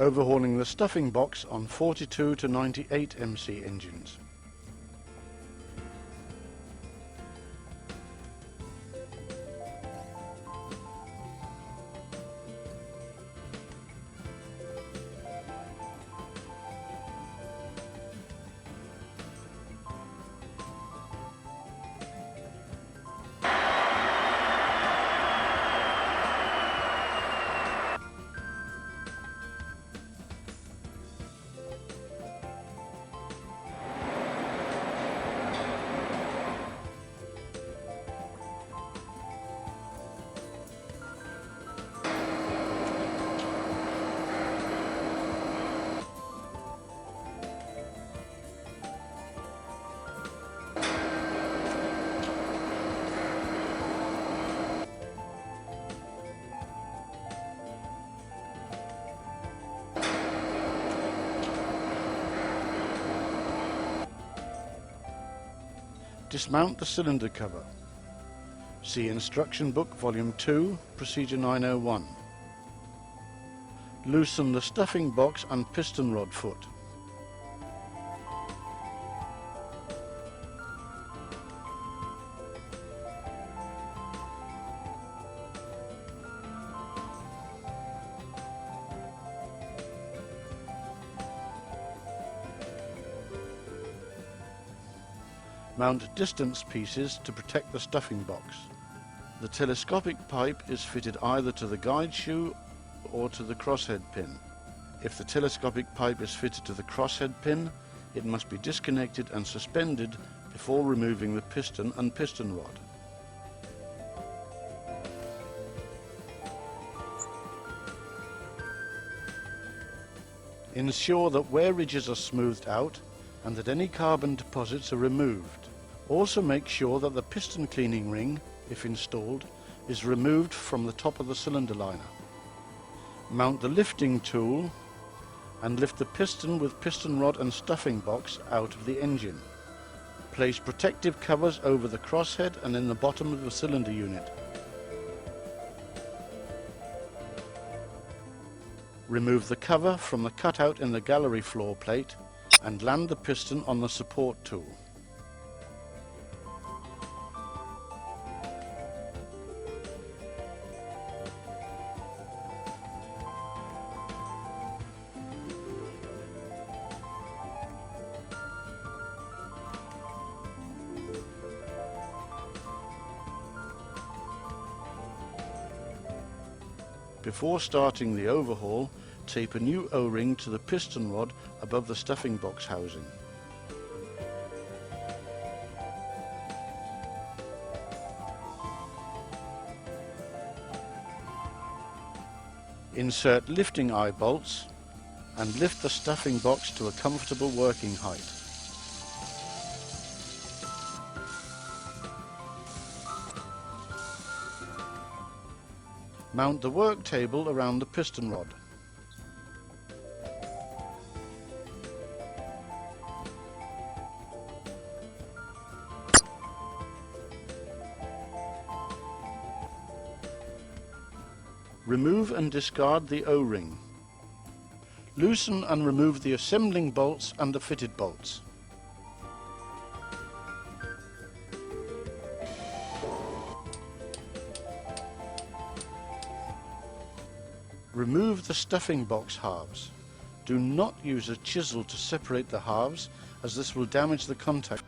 overhauling the stuffing box on 42 to 98 MC engines. Dismount the cylinder cover. See Instruction Book Volume 2, Procedure 901. Loosen the stuffing box and piston rod foot. Mount distance pieces to protect the stuffing box. The telescopic pipe is fitted either to the guide shoe or to the crosshead pin. If the telescopic pipe is fitted to the crosshead pin, it must be disconnected and suspended before removing the piston and piston rod. Ensure that wear ridges are smoothed out and that any carbon deposits are removed. Also make sure that the piston cleaning ring, if installed, is removed from the top of the cylinder liner. Mount the lifting tool and lift the piston with piston rod and stuffing box out of the engine. Place protective covers over the crosshead and in the bottom of the cylinder unit. Remove the cover from the cutout in the gallery floor plate and land the piston on the support tool. Before starting the overhaul, tape a new O-ring to the piston rod above the stuffing box housing. Insert lifting eye bolts and lift the stuffing box to a comfortable working height. Mount the work table around the piston rod. Remove and discard the O-ring. Loosen and remove the assembling bolts and the fitted bolts. Remove the stuffing box halves. Do not use a chisel to separate the halves, as this will damage the contact.